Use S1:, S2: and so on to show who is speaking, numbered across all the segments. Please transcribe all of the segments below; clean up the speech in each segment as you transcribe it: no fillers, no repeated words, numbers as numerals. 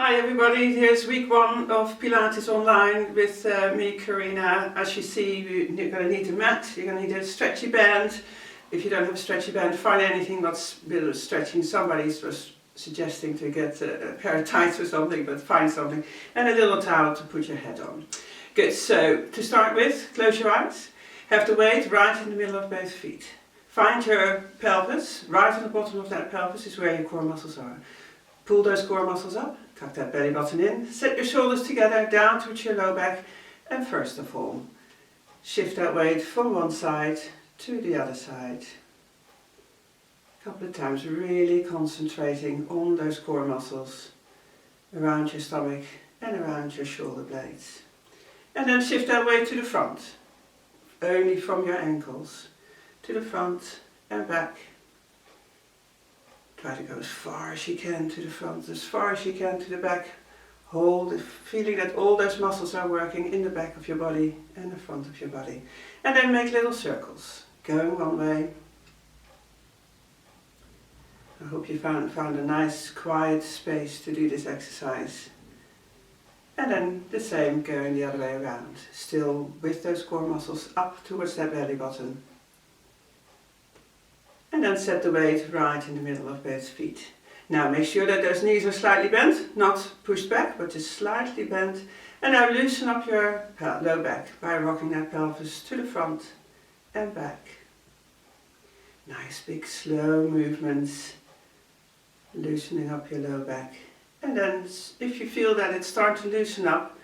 S1: Hi everybody, here's week 1 of Pilates online with me, Carina. As you see, you're going to need a mat, you're going to need a stretchy band. If you don't have a stretchy band, find anything that's a bit of stretching. Somebody was suggesting to get a pair of tights or something, but find something. And a little towel to put your head on. Good, so to start with, close your eyes. Have the weight right in the middle of both feet. Find your pelvis. Right on the bottom of that pelvis is where your core muscles are. Pull those core muscles up, tuck that belly button in, set your shoulders together down towards your low back, and first of all, shift that weight from one side to the other side. A couple of times, really concentrating on those core muscles around your stomach and around your shoulder blades. And then shift that weight to the front, only from your ankles, to the front and back. Try to go as far as you can to the front, as far as you can to the back. Hold the feeling that all those muscles are working in the back of your body and the front of your body. And then make little circles, going one way. I hope you found a nice quiet space to do this exercise. And then the same going the other way around, still with those core muscles up towards that belly button. And then set the weight right in the middle of both feet. Now make sure that those knees are slightly bent, not pushed back, but just slightly bent. And now loosen up your low back by rocking that pelvis to the front and back. Nice big slow movements, loosening up your low back. And then if you feel that it's starting to loosen up,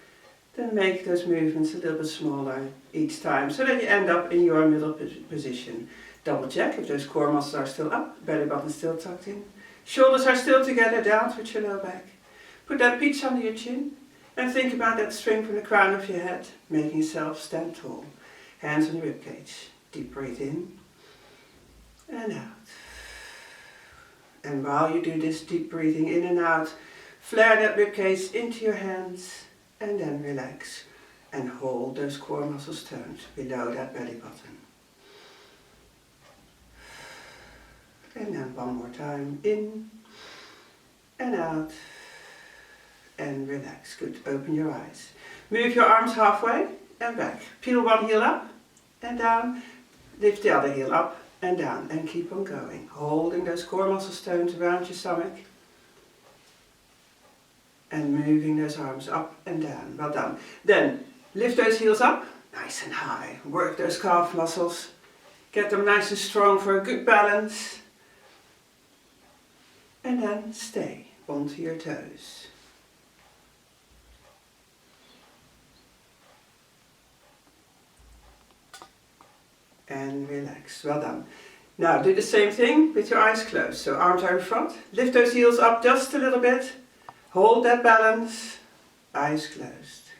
S1: then make those movements a little bit smaller each time so that you end up in your middle position. Double check if those core muscles are still up, belly button still tucked in. Shoulders are still together, down towards your low back. Put that peach under your chin and think about that string from the crown of your head, making yourself stand tall. Hands on your ribcage. Deep breathe in and out. And while you do this deep breathing in and out, flare that ribcage into your hands and then relax and hold those core muscles turned below that belly button. And then one more time, in and out, and relax. Good, open your eyes. Move your arms halfway and back. Peel one heel up and down, lift the other heel up and down, and keep on going. Holding those core muscles toned around your stomach, and moving those arms up and down. Well done. Then, lift those heels up, nice and high. Work those calf muscles. Get them nice and strong for a good balance. And then stay onto your toes. And relax. Well done. Now do the same thing with your eyes closed. So arms are in front. Lift those heels up just a little bit. Hold that balance. Eyes closed.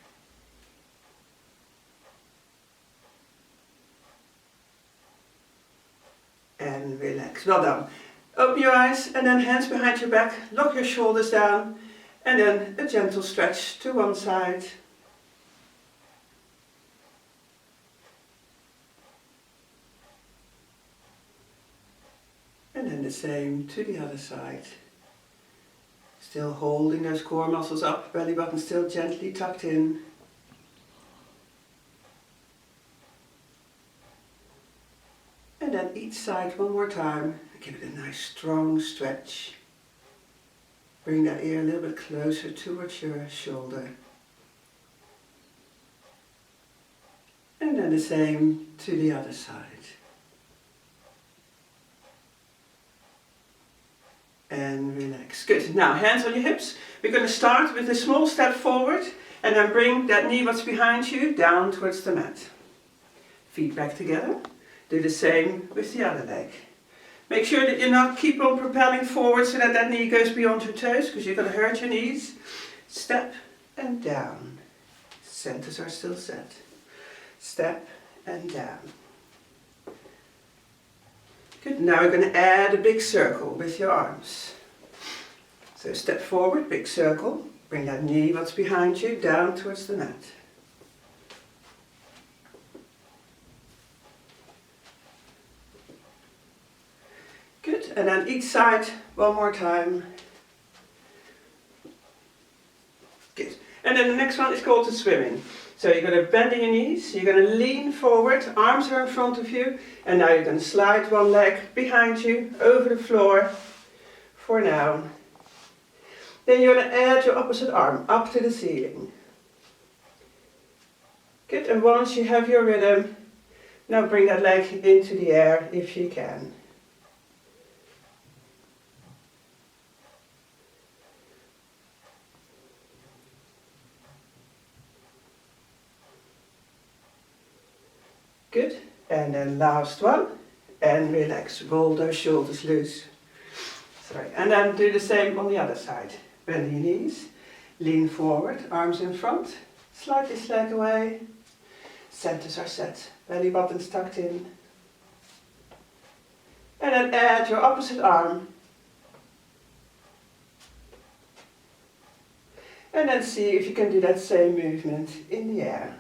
S1: And relax. Well done. Open your eyes and then hands behind your back, lock your shoulders down and then a gentle stretch to one side. And then the same to the other side. Still holding those core muscles up, belly button still gently tucked in. And then each side one more time. Give it a nice strong stretch. Bring that ear a little bit closer towards your shoulder. And then the same to the other side. And relax. Good. Now hands on your hips. We're going to start with a small step forward and then bring that knee what's behind you down towards the mat. Feet back together. Do the same with the other leg. Make sure that you not keep on propelling forward so that that knee goes beyond your toes because you're going to hurt your knees. Step and down. Centers are still set. Step and down. Good. Now we're going to add a big circle with your arms. So step forward, big circle. Bring that knee what's behind you down towards the mat. Good, and then each side one more time. then the next one is called the swimming. So you're going to bend in your knees, you're going to lean forward, arms are in front of you, and now you're going to slide one leg behind you over the floor for now. Then you're going to add your opposite arm up to the ceiling. Good, and once you have your rhythm, now bring that leg into the air if you can. Good, and then last one, and relax, roll those shoulders loose. Sorry, and then do the same on the other side. Bend your knees, lean forward, arms in front, slide this leg away, centers are set, belly button's tucked in. And then add your opposite arm. And then see if you can do that same movement in the air.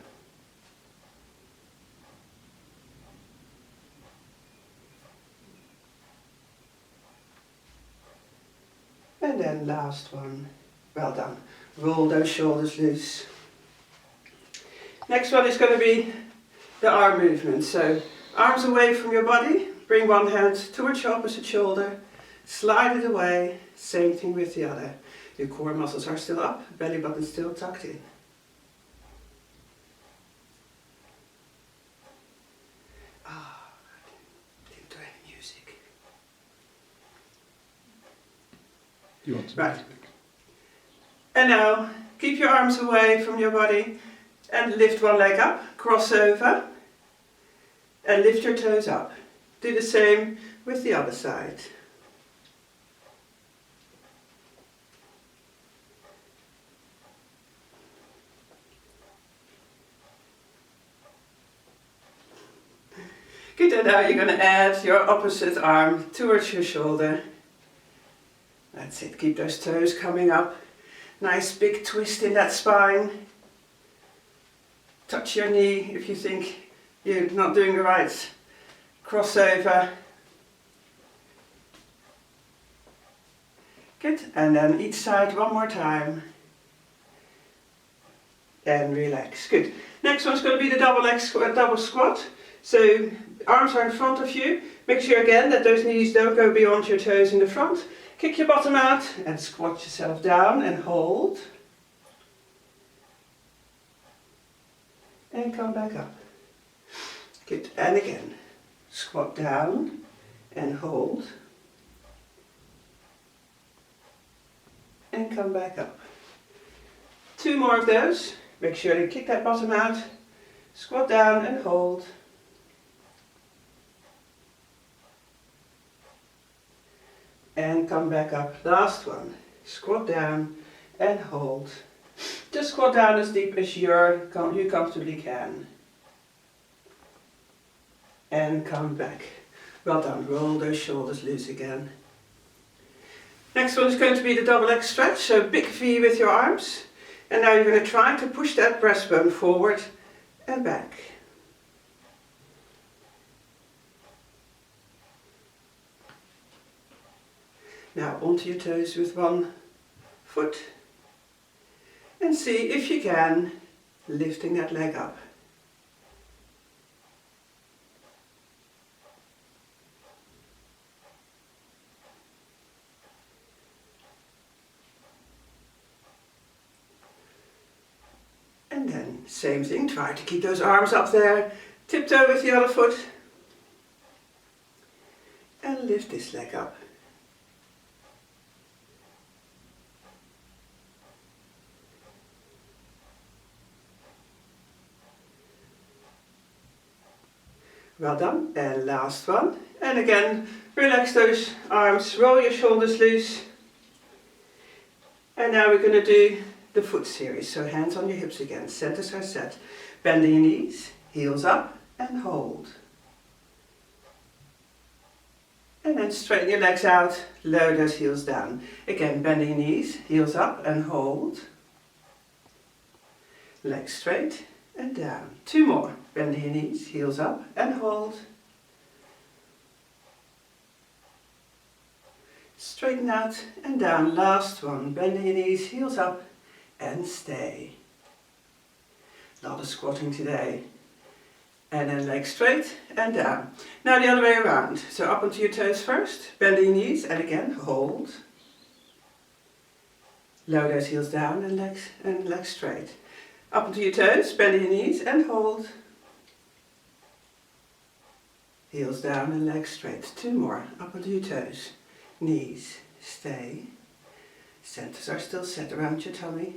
S1: And then last one. Well done. Roll those shoulders loose. Next one is going to be the arm movement. So arms away from your body. Bring one hand towards your opposite shoulder. Slide it away. Same thing with the other. Your core muscles are still up. Belly button still tucked in. Didn't do any music.
S2: You want to
S1: right. And now keep your arms away from your body and lift one leg up, cross over and lift your toes up. Do the same with the other side. Good, and now you're going to add your opposite arm towards your shoulder. That's it, keep those toes coming up. Nice big twist in that spine. Touch your knee if you think you're not doing the right crossover. Good, and then each side one more time. And relax, good. Next one's going to be the double squat. So arms are in front of you. Make sure again that those knees don't go beyond your toes in the front. Kick your bottom out and squat yourself down and hold. And come back up. Good, and again. Squat down and hold. And come back up. Two more of those. Make sure you kick that bottom out. Squat down and hold. And come back up. Last one. Squat down and hold. Just squat down as deep as you comfortably can. And come back. Well done. Roll those shoulders loose again. Next one is going to be the double leg stretch. So big V with your arms. And now you're going to try to push that breastbone forward and back. Now onto your toes with one foot. And see if you can, lifting that leg up. And then same thing, try to keep those arms up there, tiptoe with the other foot. And lift this leg up. Well done, and last one. And again, relax those arms, roll your shoulders loose. And now we're going to do the foot series. So hands on your hips again, centers are set. Bend your knees, heels up and hold. And then straighten your legs out, lower those heels down. Again, bend your knees, heels up and hold. Legs straight and down. Two more. Bend your knees, heels up and hold. Straighten out and down. Last one. Bend your knees, heels up and stay. A lot of squatting today. And then legs straight and down. Now the other way around. So up onto your toes first, bend your knees and again hold. Lower those heels down and legs straight. Up onto your toes, bend your knees and hold. Heels down and legs straight. 2 more. Up onto your toes. Knees, stay. Centers are still set around your tummy.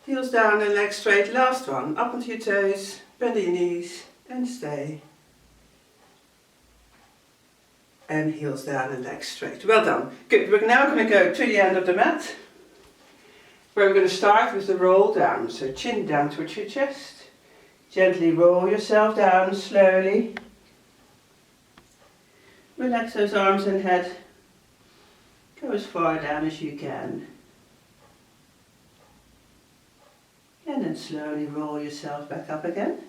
S1: Heels down and legs straight. Last one. Up onto your toes, bend your knees and stay. And heels down and legs straight. Well done. Good. We're now going to go to the end of the mat, where we're going to start with the roll down. So chin down towards your chest. Gently roll yourself down slowly. Relax those arms and head. Go as far down as you can. And then slowly roll yourself back up again.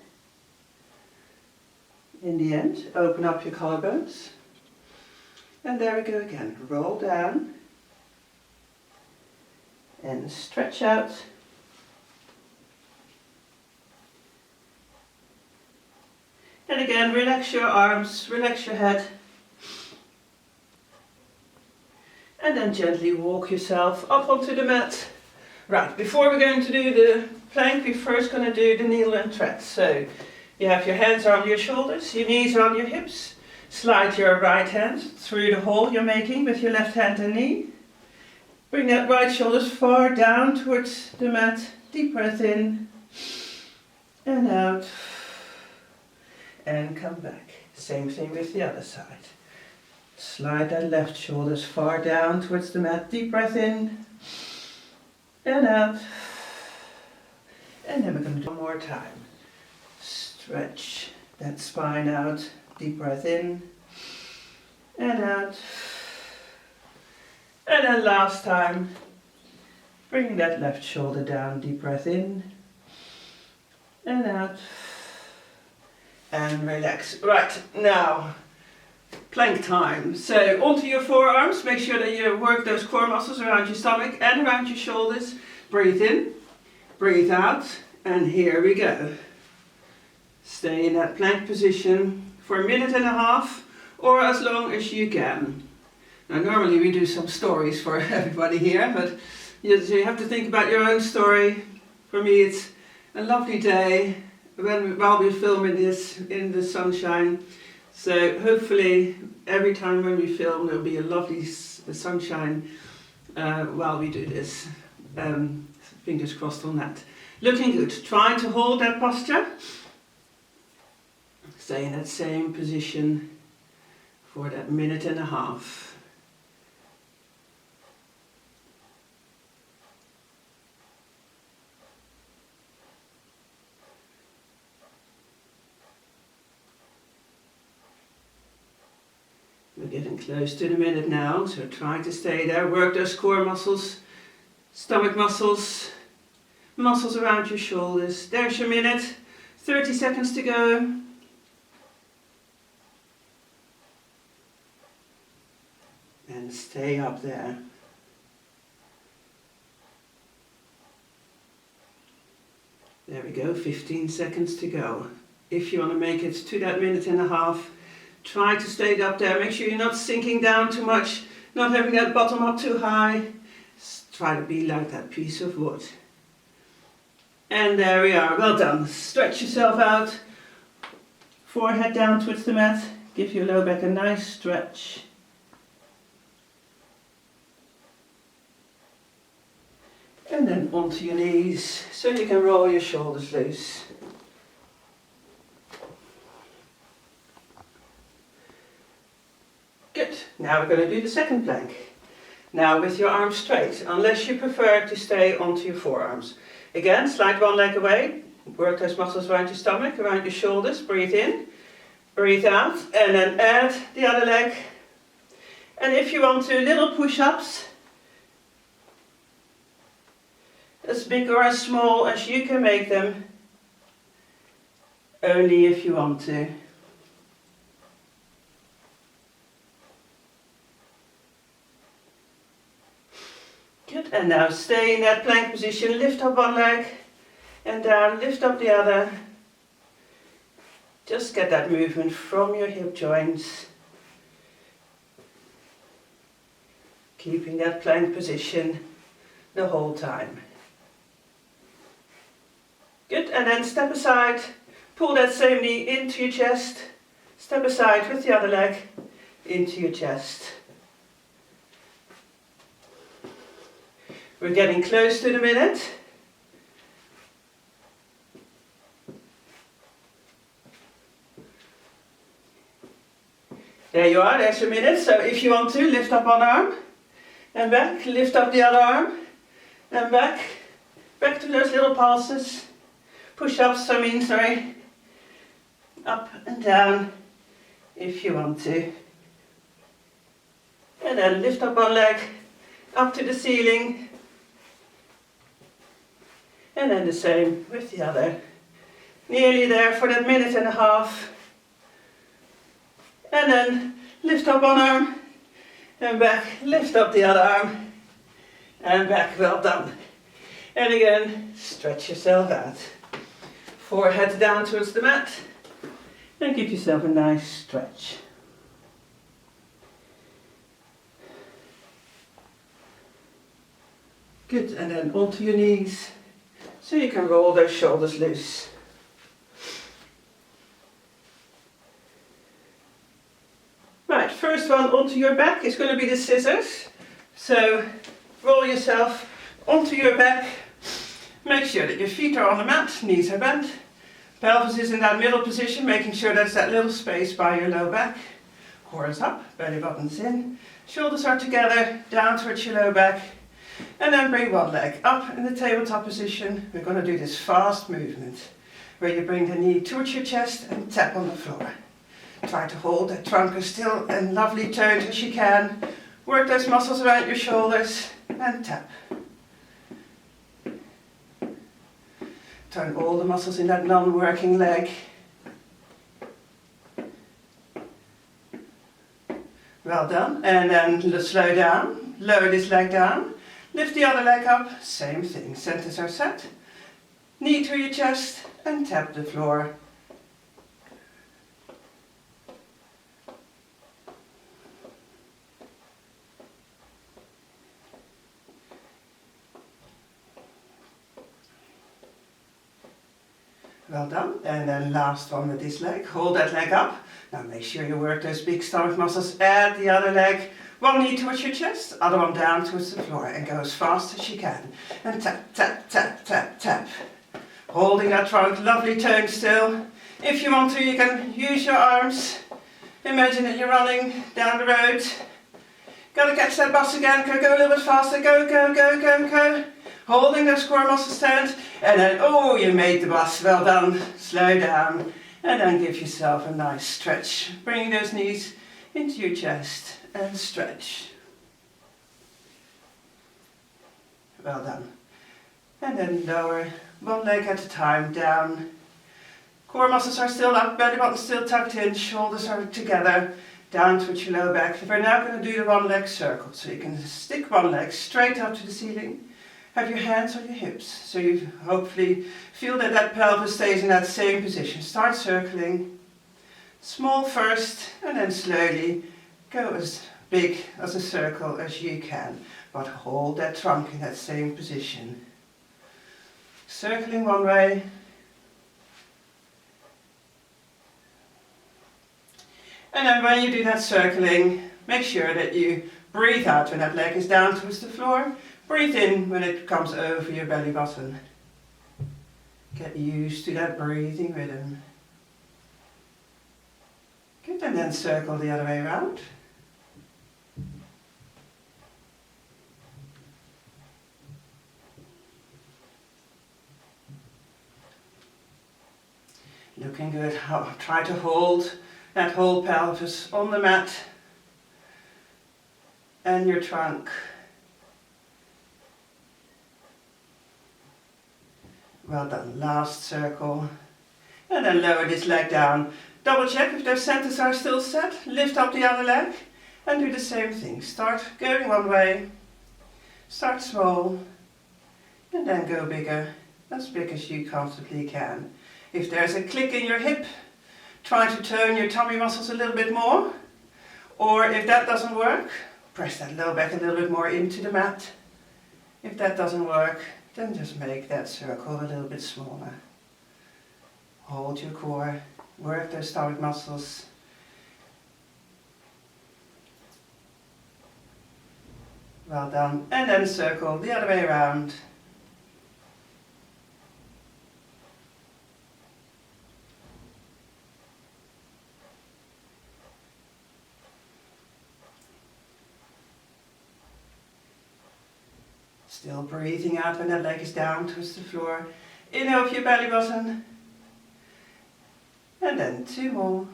S1: In the end, open up your collarbones. And there we go again. Roll down. And stretch out. And again, relax your arms, relax your head. And then gently walk yourself up onto the mat. Right, before we're going to do the plank, we're first going to do the kneel and tread. So you have your hands on your shoulders, your knees on your hips. Slide your right hand through the hole you're making with your left hand and knee. Bring that right shoulder far down towards the mat. Deep breath in and out. And come back. Same thing with the other side. Slide that left shoulder far down towards the mat. Deep breath in and out. And then we're going to do one more time. Stretch that spine out. Deep breath in and out. And then last time, bring that left shoulder down. Deep breath in and out. And relax. Right, now plank time. So onto your forearms, make sure that you work those core muscles around your stomach and around your shoulders. Breathe in, breathe out, and here we go. Stay in that plank position for 1.5 minutes or as long as you can. Now normally we do some stories for everybody here, but you have to think about your own story. For me it's a lovely day while we're filming this in the sunshine. So hopefully every time when we film there'll be a lovely sunshine while we do this. Fingers crossed on that. Looking good. Try to hold that posture. Stay in that same position for that 1.5 minutes. We're getting close to the minute now, so try to stay there. Work those core muscles, stomach muscles, muscles around your shoulders. There's your minute, 30 seconds to go. And stay up there. There we go, 15 seconds to go. If you want to make it to that 1.5 minutes, try to stay up there. Make sure you're not sinking down too much, not having that bottom up too high. Try to be like that piece of wood. And there we are, well done. Stretch yourself out, forehead down towards the mat. Give your low back a nice stretch. And then onto your knees, so you can roll your shoulders loose. Good, now we're going to do the second plank. Now with your arms straight, unless you prefer to stay onto your forearms. Again, slide one leg away, work those muscles around your stomach, around your shoulders, breathe in, breathe out, and then add the other leg. And if you want to, little push-ups, as big or as small as you can make them, only if you want to. Good, and now stay in that plank position, lift up one leg, and down, lift up the other. Just get that movement from your hip joints. Keeping that plank position the whole time. Good, and then step aside, pull that same knee into your chest, step aside with the other leg into your chest. We're getting close to the minute. There you are, there's your minute. So if you want to, lift up one arm and back, lift up the other arm and back. Back to those little pulses. Push-ups, sorry. Up and down if you want to. And then lift up one leg up to the ceiling. And then the same with the other. Nearly there for that minute and a half. And then lift up one arm and back, lift up the other arm and back, well done. And again, stretch yourself out. Forehead down towards the mat and give yourself a nice stretch. Good, and then onto your knees so you can roll those shoulders loose. Right, first one onto your back is going to be the scissors. So roll yourself onto your back. Make sure that your feet are on the mat, knees are bent. Pelvis is in that middle position, making sure there's that little space by your low back. Core is up, belly button's in. Shoulders are together, down towards your low back. And then bring one leg up in the tabletop position. We're going to do this fast movement where you bring the knee towards your chest and tap on the floor. Try to hold that trunk as still and lovely toned as you can. Work those muscles around your shoulders and tap. Turn all the muscles in that non-working leg. Well done. And then slow down. Lower this leg down. Lift the other leg up. Same thing. Centers are set. Knee to your chest and tap the floor. Well done. And then last one with this leg. Hold that leg up. Now make sure you work those big stomach muscles. Add the other leg. One knee towards your chest, other one down towards the floor. And go as fast as you can. And tap, tap, tap, tap, tap. Holding that trunk, lovely tone still. If you want to, you can use your arms. Imagine that you're running down the road. Gotta catch that bus again. Go a little bit faster. Go, go, go, go, go. Holding those core muscles stand, and then, oh, you made the bus, well done. Slow down, and then give yourself a nice stretch. Bring those knees into your chest and stretch. Well done. And then lower, one leg at a time, down. Core muscles are still up, belly button still tucked in, shoulders are together, down towards your lower back. We're now going to do the one leg circle, so you can stick one leg straight up to the ceiling. Have your hands on your hips, so you hopefully feel that that pelvis stays in that same position. Start circling, small first, and then slowly go as big as a circle as you can, but hold that trunk in that same position. Circling one way, and then when you do that circling, make sure that you breathe out when that leg is down towards the floor. Breathe in when it comes over your belly button. Get used to that breathing rhythm. Good, and then circle the other way around. Looking good. Try to hold that whole pelvis on the mat and your trunk. Well done. Last circle. And then lower this leg down. Double check if those centers are still set. Lift up the other leg and do the same thing. Start going one way. Start small and then go bigger as big as you comfortably can. If there's a click in your hip, try to turn your tummy muscles a little bit more. Or if that doesn't work, press that low back a little bit more into the mat. If that doesn't work, then just make that circle a little bit smaller. Hold your core, work those stomach muscles. Well done. And then circle the other way around. Still breathing out when that leg is down towards the floor. Inhale for your belly button. And then 2 more.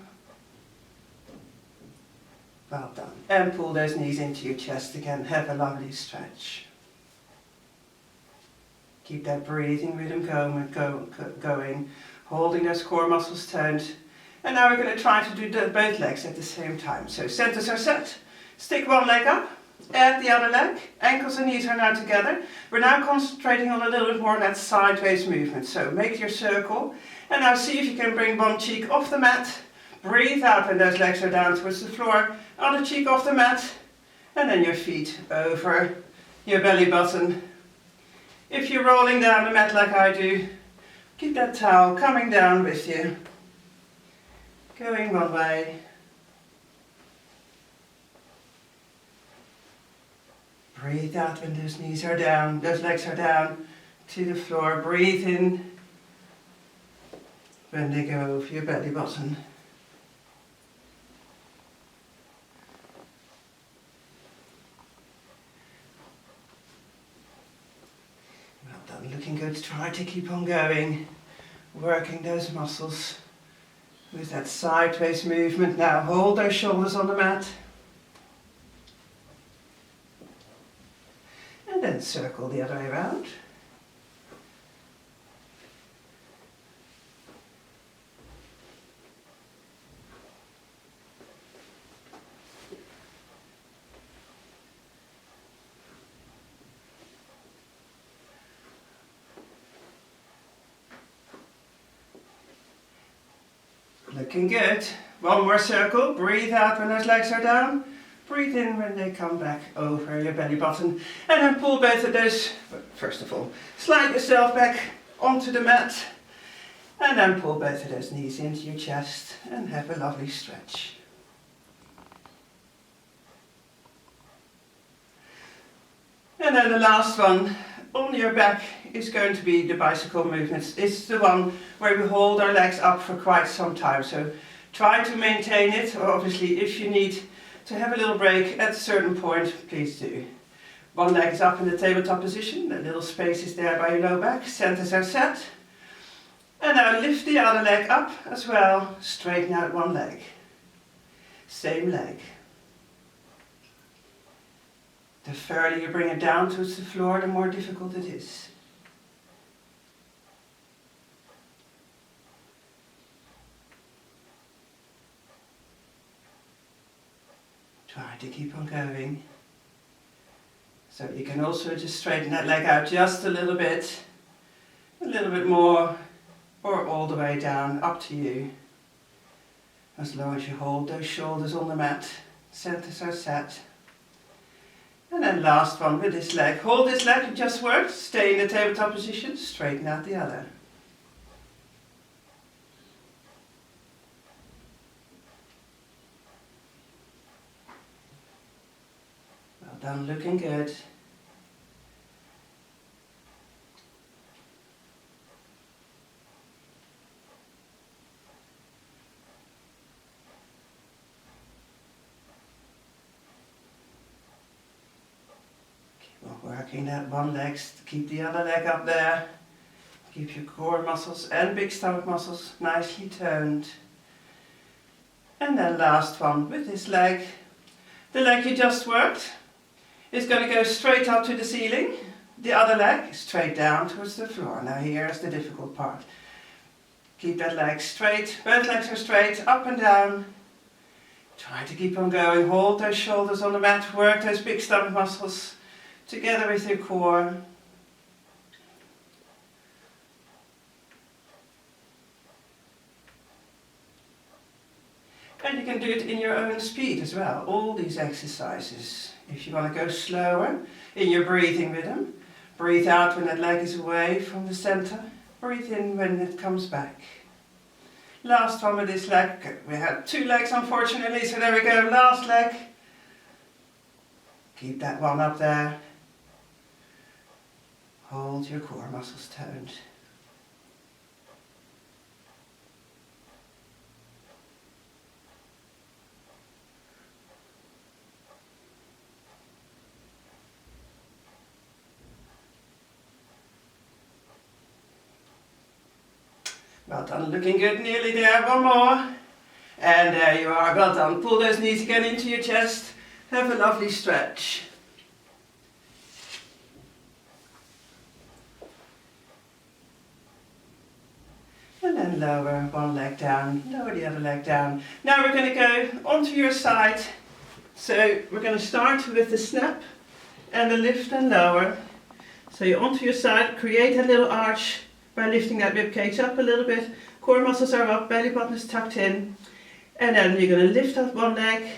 S1: Well done. And pull those knees into your chest again. Have a lovely stretch. Keep that breathing rhythm going. Holding those core muscles toned. And now we're going to try to do both legs at the same time. So centers are set. Stick one leg up. Add the other leg. Ankles and knees are now together. We're now concentrating on a little bit more on that sideways movement. So make your circle. And now see if you can bring one cheek off the mat. Breathe out when those legs are down towards the floor. Other cheek off the mat. And then your feet over your belly button. If you're rolling down the mat like I do, keep that towel coming down with you. Going one way. Breathe out when those knees are down, those legs are down to the floor. Breathe in when they go over your belly button. Well done, looking good. Try to keep on going, working those muscles with that sideways movement. Now hold those shoulders on the mat. And then circle the other way around. Looking good. One more circle. Breathe out when those legs are down. Breathe in when they come back over your belly button. And then pull both of those, first of all, slide yourself back onto the mat. And then pull both of those knees into your chest and have a lovely stretch. And then the last one on your back is going to be the bicycle movements. It's the one where we hold our legs up for quite some time. So try to maintain it. Obviously, if you need to have a little break at a certain point, please do. One leg is up in the tabletop position. That little space is there by your low back. Centers are set. And now lift the other leg up as well. Straighten out one leg. Same leg. The further you bring it down towards the floor, the more difficult it is. Try to keep on going. So you can also just straighten that leg out just a little bit more, or all the way down, up to you. As long as you hold those shoulders on the mat, centers are set. And then last one with this leg. Hold this leg, it just worked. Stay in the tabletop position, straighten out the other. Well done, looking good. Working that one leg, keep the other leg up there. Keep your core muscles and big stomach muscles nicely toned. And then last one with this leg. The leg you just worked is going to go straight up to the ceiling. The other leg straight down towards the floor. Now here's the difficult part. Keep that leg straight, both legs are straight, up and down. Try to keep on going, hold those shoulders on the mat, work those big stomach muscles together with your core. And you can do it in your own speed as well, all these exercises. If you want to go slower in your breathing rhythm, breathe out when that leg is away from the center, breathe in when it comes back. Last one with this leg. We had 2 legs unfortunately, so there we go, last leg. Keep that one up there. Hold your core muscles toned. Well done, looking good, nearly there, one more. And there you are, well done. Pull those knees again into your chest. Have a lovely stretch. And then lower one leg down, lower the other leg down. Now we're going to go onto your side. So we're going to start with the snap and the lift and lower. So you're onto your side, create a little arch by lifting that rib cage up a little bit. Core muscles are up, belly button is tucked in. And then you're going to lift up one leg,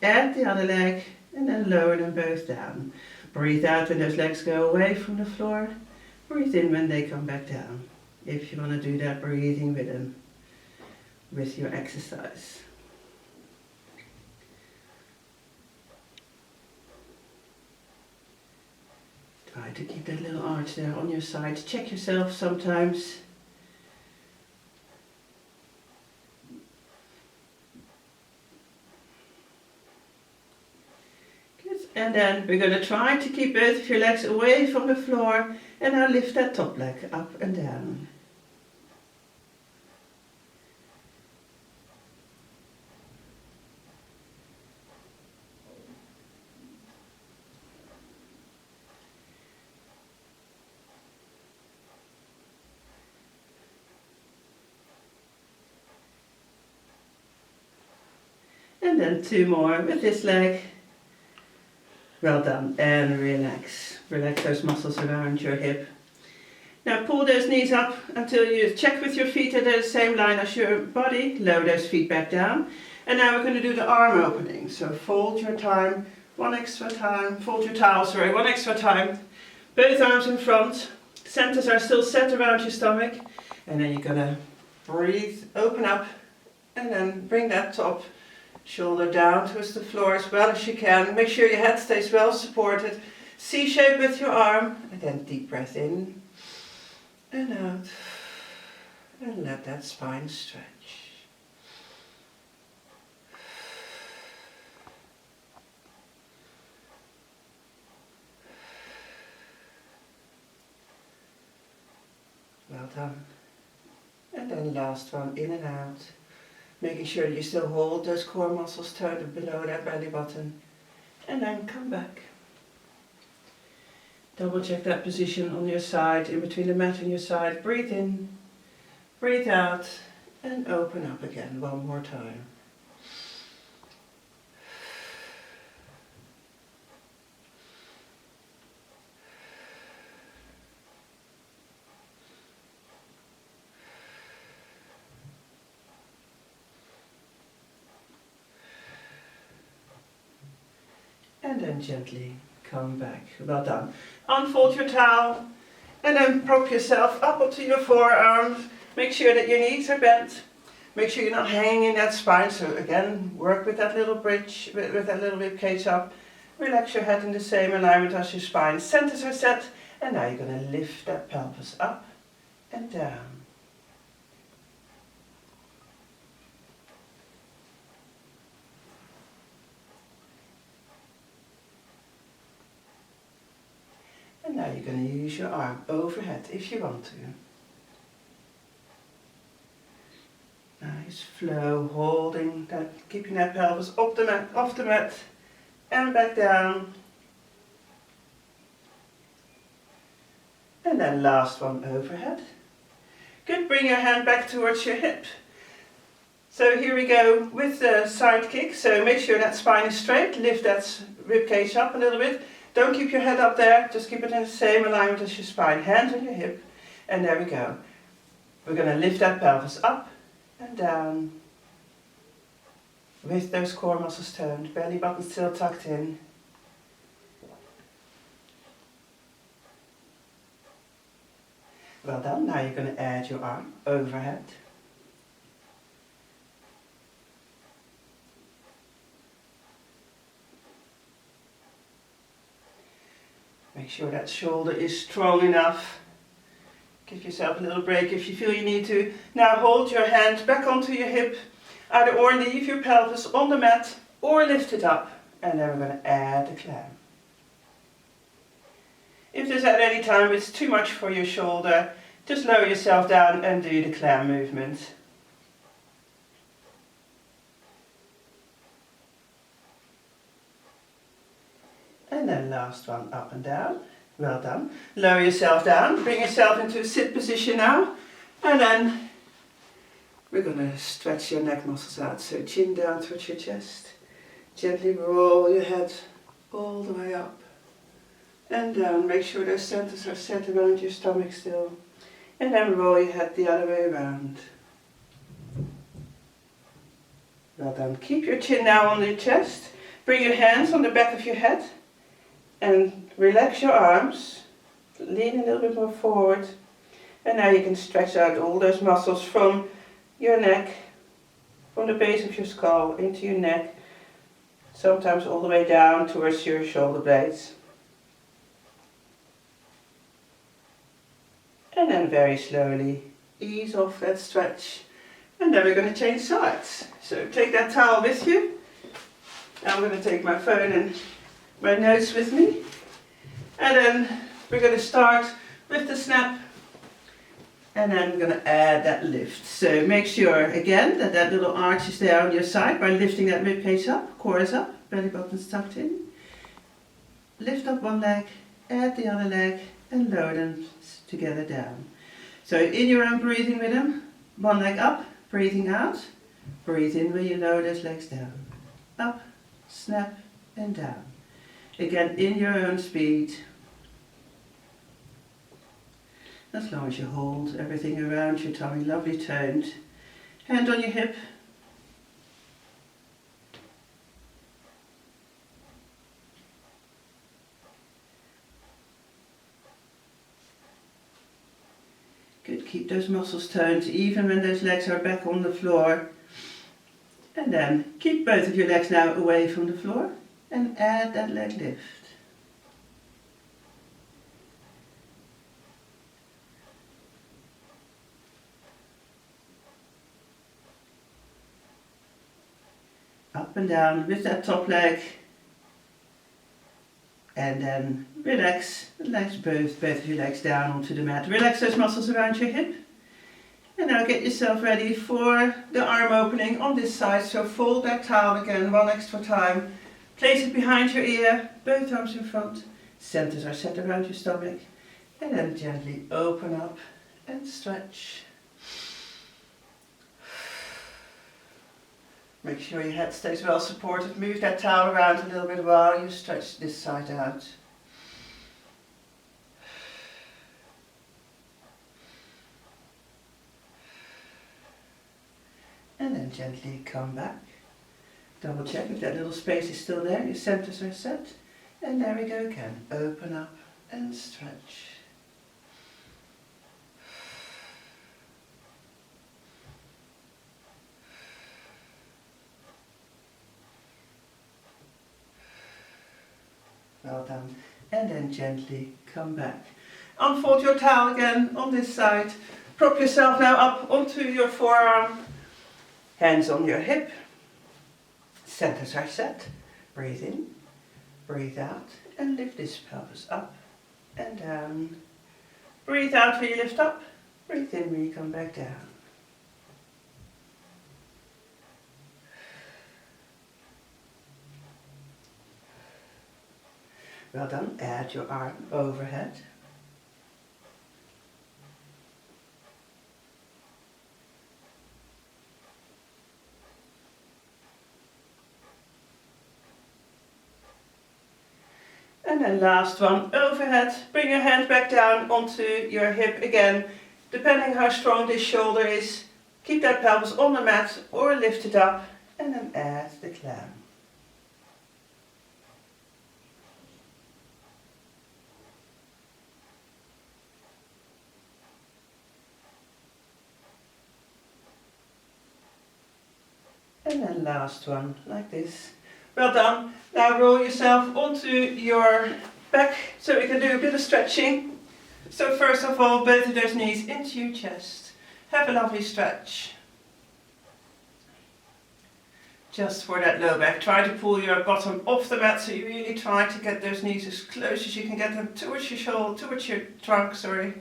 S1: add the other leg, and then lower them both down. Breathe out when those legs go away from the floor. Breathe in when they come back down. If you want to do that breathing rhythm with your exercise. Try to keep that little arch there on your side. Check yourself sometimes. Good. And then we're going to try to keep both of your legs away from the floor. And now lift that top leg up and down. And then 2 more with this leg. Well done. And relax. Relax those muscles around your hip. Now pull those knees up until you check with your feet that they're the same line as your body. Lower those feet back down. And now we're going to do the arm opening. So fold your time, one extra time. Fold your towel, sorry, one extra time. Both arms in front. Centers are still set around your stomach. And then you're going to breathe, open up, and then bring that top shoulder down towards the floor as well as you can. Make sure your head stays well supported. C shape with your arm. And then deep breath in and out. And let that spine stretch. Well done. And then last one, in and out. Making sure you still hold those core muscles toned below that belly button. And then come back. Double check that position on your side, in between the mat and your side. Breathe in, breathe out, and open up again one more time. And then gently come back. Well done. Unfold your towel and then prop yourself up onto your forearms. Make sure that your knees are bent. Make sure you're not hanging in that spine. So again, work with that little bridge, with that little rib cage up. Relax your head in the same alignment as your spine. Centers are set. And now you're going to lift that pelvis up and down. And now you're going to use your arm overhead if you want to. Nice flow, holding that, keeping that pelvis off the mat, and back down. And then last one overhead. Good, bring your hand back towards your hip. So here we go with the side kick. So make sure that spine is straight, lift that rib cage up a little bit. Don't keep your head up there, just keep it in the same alignment as your spine. Hands on your hip, and there we go. We're going to lift that pelvis up and down. with those core muscles toned, belly button still tucked in. Well done. Now you're going to add your arm overhead. Make sure that shoulder is strong enough. Give yourself a little break if you feel you need to. Now hold your hand back onto your hip, either or leave your pelvis on the mat or lift it up. And then we're going to add the clam. If there's at any time it's too much for your shoulder, just lower yourself down and do the clam movement. And then last one, up and down. Well done. Lower yourself down, bring yourself into a sit position now. And then we're going to stretch your neck muscles out. So chin down towards your chest. Gently roll your head all the way up and down. Make sure those centers are set around your stomach still. And then roll your head the other way around. Well done. Keep your chin now on your chest. Bring your hands on the back of your head. And relax your arms. Lean a little bit more forward. And now you can stretch out all those muscles from your neck, from the base of your skull into your neck. Sometimes all the way down towards your shoulder blades. And then very slowly ease off that stretch. And then we're going to change sides. So take that towel with you. I'm going to take my phone and my notes with me. And then we're going to start with the snap. And then we're going to add that lift. So make sure again that that little arch is there on your side by lifting that rib cage up, core is up, belly button's tucked in. Lift up one leg, add the other leg, and lower them together down. So in your own breathing rhythm, one leg up, breathing out. Breathe in where you lower those legs down. Up, snap, and down. Again, in your own speed. As long as you hold everything around your tummy, lovely toned. Hand on your hip. Good, keep those muscles toned even when those legs are back on the floor. And then keep both of your legs now away from the floor and add that leg lift. Up and down with that top leg. And then relax, relax both of your legs down onto the mat. Relax those muscles around your hip. And now get yourself ready for the arm opening on this side. So fold that towel again, one extra time. Place it behind your ear, both arms in front. Centers are set around your stomach. And then gently open up and stretch. Make sure your head stays well supported. Move that towel around a little bit while you stretch this side out. And then gently come back. Double check if that little space is still there. Your centers are set. And there we go again. Open up and stretch. Well done. And then gently come back. Unfold your towel again on this side. Prop yourself now up onto your forearm. Hands on your hip. Centers are set. Breathe in, breathe out, and lift this pelvis up and down. Breathe out where you lift up. Breathe in where you come back down. Well done. Add your arm overhead. And then last one, overhead. Bring your hand back down onto your hip again. Depending how strong this shoulder is, keep that pelvis on the mat or lift it up and then add the clam. And then last one, like this. Well done. Now roll yourself onto your back so we can do a bit of stretching. So first of all, both of those knees into your chest. Have a lovely stretch. Just for that low back, try to pull your bottom off the mat, so you really try to get those knees as close as you can get them towards your shoulder, towards your trunk, sorry.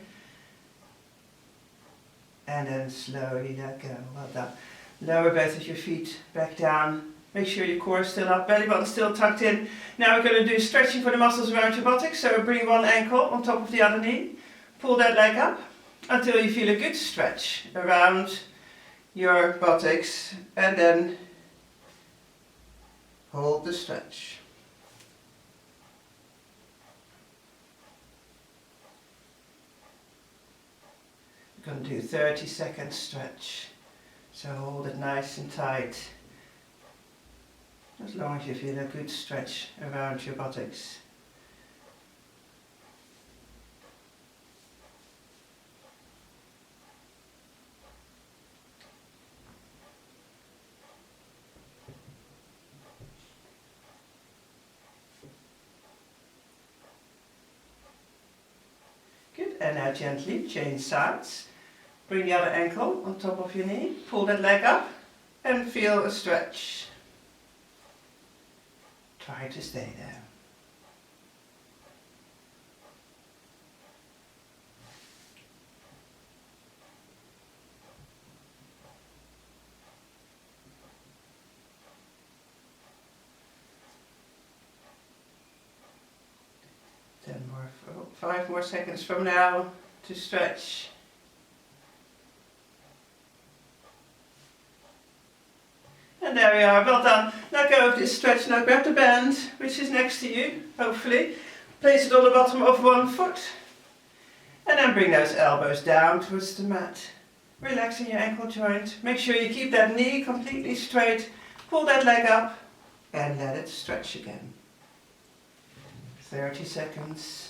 S1: And then slowly let go. Well done. Lower both of your feet back down. Make sure your core is still up, belly button still tucked in. Now we're going to do stretching for the muscles around your buttocks. So bring one ankle on top of the other knee. Pull that leg up until you feel a good stretch around your buttocks. And then hold the stretch. We're going to do 30-second stretch. So hold it nice and tight, as long as you feel a good stretch around your buttocks. Good, and now gently change sides. Bring the other ankle on top of your knee, pull that leg up and feel a stretch. Try to stay there. Five more seconds from now to stretch. And there we are, well done. Now go with this stretch. Now grab the band, which is next to you, hopefully. Place it on the bottom of one foot. And then bring those elbows down towards the mat. Relaxing your ankle joint. Make sure you keep that knee completely straight. Pull that leg up and let it stretch again. 30 seconds.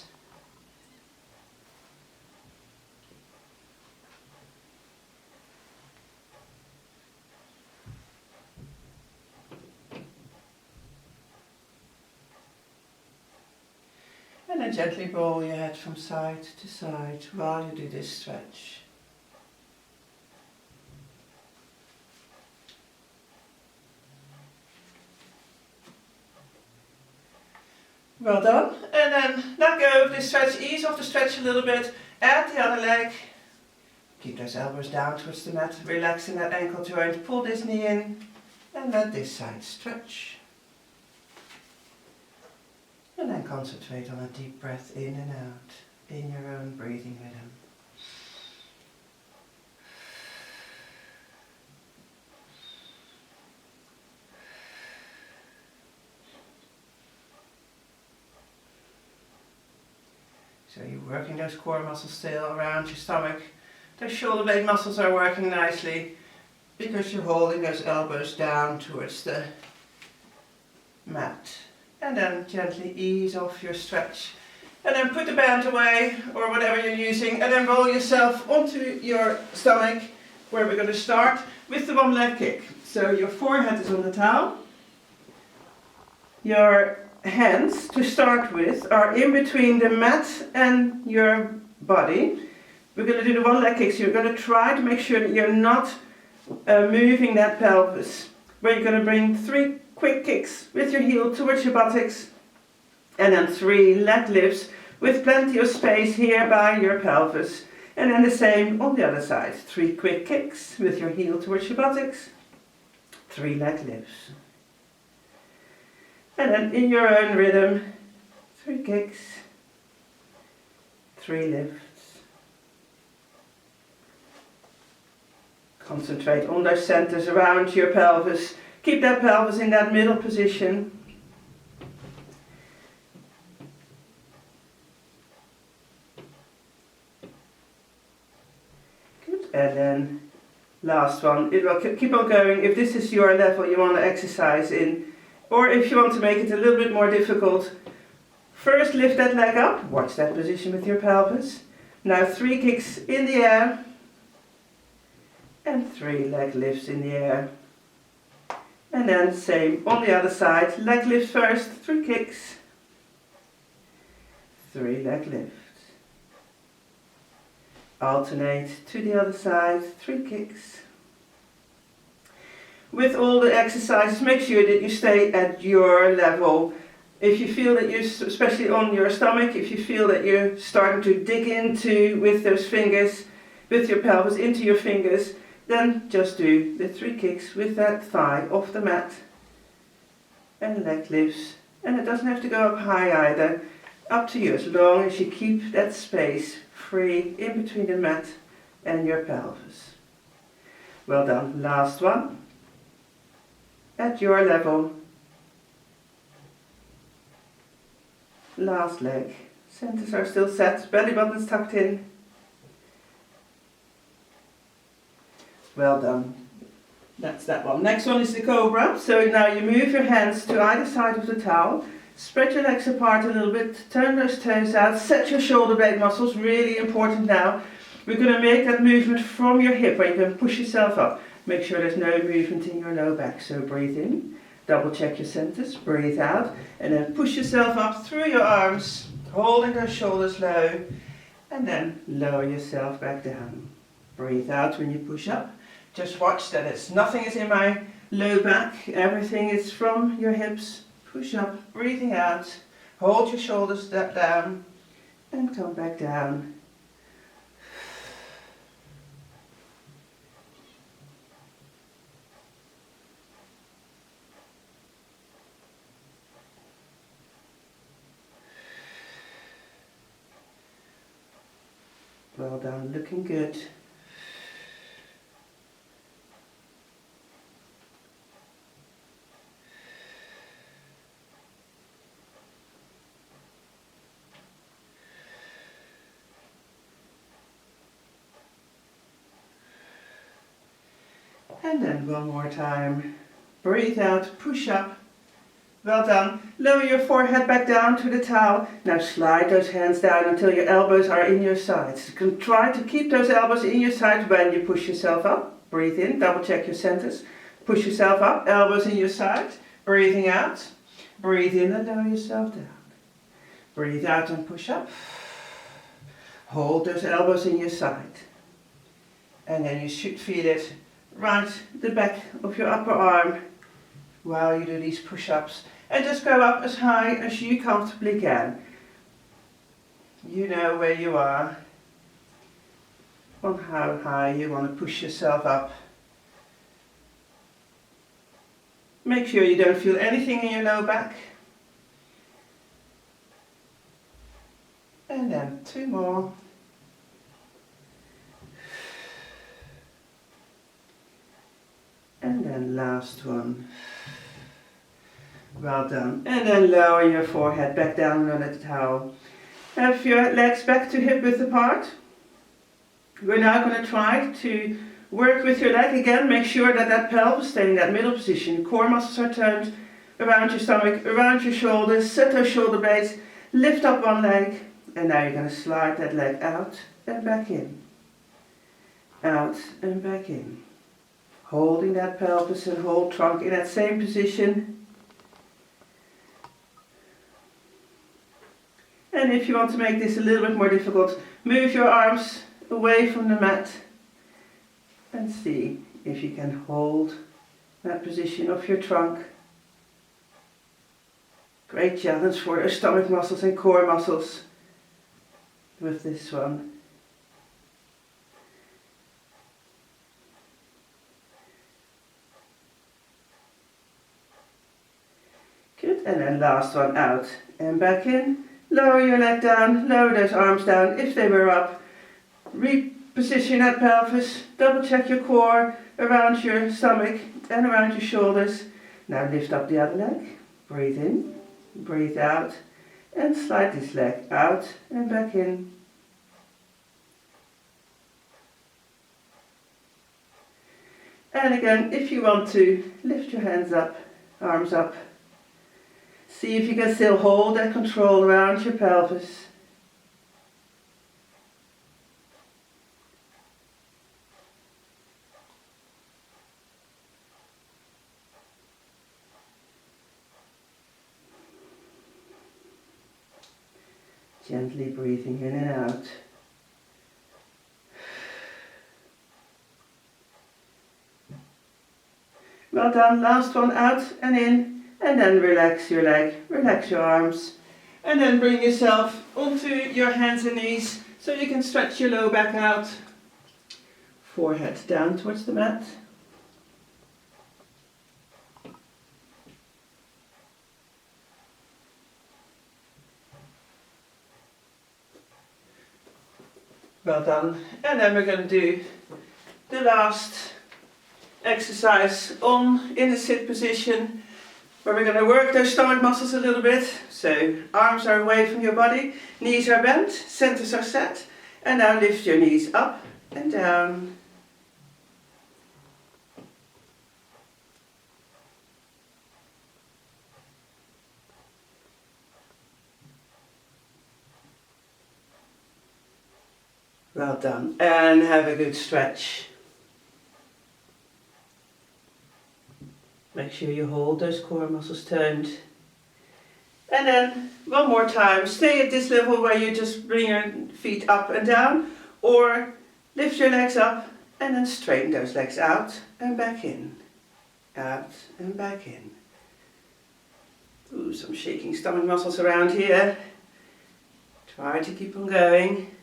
S1: And then gently roll your head from side to side while you do this stretch. Well done. And then let go of this stretch, ease off the stretch a little bit, add the other leg. Keep those elbows down towards the mat, relaxing that ankle joint, pull this knee in and let this side stretch. And then concentrate on a deep breath in and out, in your own breathing rhythm. So you're working those core muscles still around your stomach. Those shoulder blade muscles are working nicely because you're holding those elbows down towards the mat. And then gently ease off your stretch. And then put the band away or whatever you're using and then roll yourself onto your stomach, where we're going to start with the one leg kick. So your forehead is on the towel. Your hands, to start with, are in between the mat and your body. We're going to do the one leg kick, so you're going to try to make sure that you're not moving that pelvis. Where you're going to bring 3 quick kicks with your heel towards your buttocks, and then 3 leg lifts with plenty of space here by your pelvis. And then the same on the other side. 3 quick kicks with your heel towards your buttocks, 3 leg lifts. And then in your own rhythm, 3 kicks, 3 lifts. Concentrate on those centers around your pelvis. Keep that pelvis in that middle position. Good. And then Last one. It will keep on going. If this is your level you want to exercise in, or if you want to make it a little bit more difficult, first lift that leg up. Watch that position with your pelvis. Now 3 kicks in the air and 3 leg lifts in the air. And then same on the other side. Leg lift first, 3 kicks, 3 leg lifts. Alternate to the other side, 3 kicks. With all the exercises, make sure that you stay at your level. If you feel that you, especially on your stomach, if you feel that you're starting to dig into with those fingers, with your pelvis into your fingers, then just do the 3 kicks with that thigh off the mat and leg lifts. And it doesn't have to go up high either. Up to you, as long as you keep that space free in between the mat and your pelvis. Well done. Last one. At your level. Last leg. Centers are still set. Belly button's tucked in. Well done. That's that one. Next one is the cobra. So now you move your hands to either side of the towel. Spread your legs apart a little bit, turn those toes out, set your shoulder blade muscles, really important now. We're going to make that movement from your hip where you can push yourself up. Make sure there's no movement in your low back, so breathe in, double check your centers, breathe out, and then push yourself up through your arms, holding those shoulders low, and then lower yourself back down. Breathe out when you push up. Just watch that nothing is in my low back, everything is from your hips. Push up, breathing out, hold your shoulders down and come back down. Well done, looking good. And then one more time. Breathe out, push up. Well done. Lower your forehead back down to the towel. Now slide those hands down until your elbows are in your sides. You can try to keep those elbows in your sides when you push yourself up. Breathe in, double check your centers. Push yourself up, elbows in your sides. Breathing out. Breathe in and lower yourself down. Breathe out and push up. Hold those elbows in your side. And then you should feel it right the back of your upper arm while you do these push-ups, and just go up as high as you comfortably can. You know where you are, on how high you want to push yourself up. Make sure you don't feel anything in your low back. And then 2 more. And then last one. Well done. And then lower your forehead back down on the towel. Have your legs back to hip width apart. We're now going to try to work with your leg again. Make sure that that pelvis stays in that middle position. Core muscles are turned around your stomach, around your shoulders. Set those shoulder blades. Lift up one leg. And now you're going to slide that leg out and back in. Out and back in. Holding that pelvis and whole trunk in that same position. And if you want to make this a little bit more difficult, move your arms away from the mat and see if you can hold that position of your trunk. Great challenge for your stomach muscles and core muscles with this one. Good, and then last one out and back in. Lower your leg down, lower those arms down if they were up. Reposition that pelvis, double check your core around your stomach and around your shoulders. Now lift up the other leg, breathe in, breathe out, and slide this leg out and back in. And again, if you want to, lift your hands up, arms up. See if you can still hold that control around your pelvis. Gently breathing in and out. Well done, last one out and in, and then relax your leg, relax your arms, and then bring yourself onto your hands and knees so you can stretch your low back out, forehead down towards the mat. Well done, and then we're going to do the last exercise in the sit position, where we're going to work those stomach muscles a little bit. So arms are away from your body, knees are bent, centers are set, and now lift your knees up and down. Well done, and have a good stretch. Make sure you hold those core muscles toned. And then one more time, stay at this level where you just bring your feet up and down, or lift your legs up and then straighten those legs out and back in. Out and back in. Ooh, some shaking stomach muscles around here. Try to keep on going.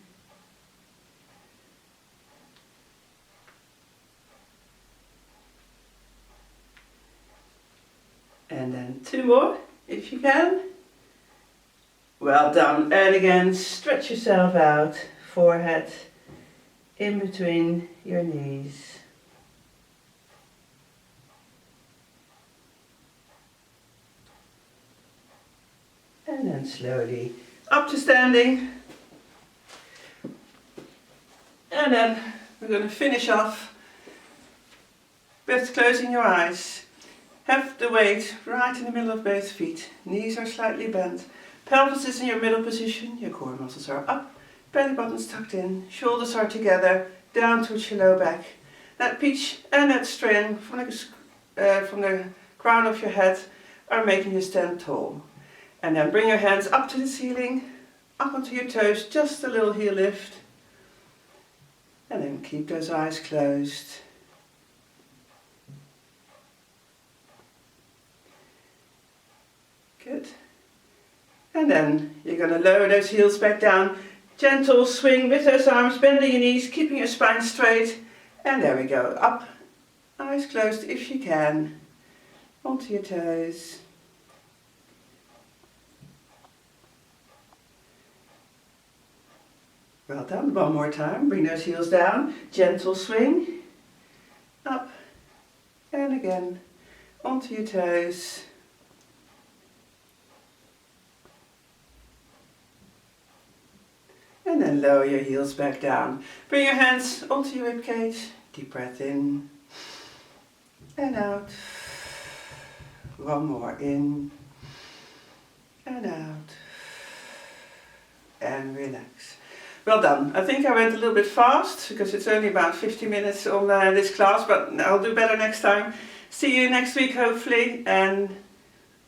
S1: And then 2 more, if you can. Well done. And again, stretch yourself out, forehead in between your knees. And then slowly up to standing. And then we're going to finish off with closing your eyes. Have the weight right in the middle of both feet. Knees are slightly bent. Pelvis is in your middle position. Your core muscles are up. Belly button's tucked in. Shoulders are together. Down towards your low back. That peach and that string from the crown of your head are making you stand tall. And then bring your hands up to the ceiling. Up onto your toes. Just a little heel lift. And then keep those eyes closed. Good. And then you're going to lower those heels back down. Gentle swing with those arms, bending your knees, keeping your spine straight. And there we go. Up, eyes closed if you can. Onto your toes. Well done. One more time. Bring those heels down. Gentle swing. Up. And again. Onto your toes. And then lower your heels back down. Bring your hands onto your ribcage. Deep breath in. And out. One more in. And out. And relax. Well done. I think I went a little bit fast because it's only about 50 minutes on this class, but I'll do better next time. See you next week hopefully, and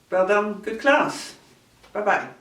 S1: well done, good class. Bye bye.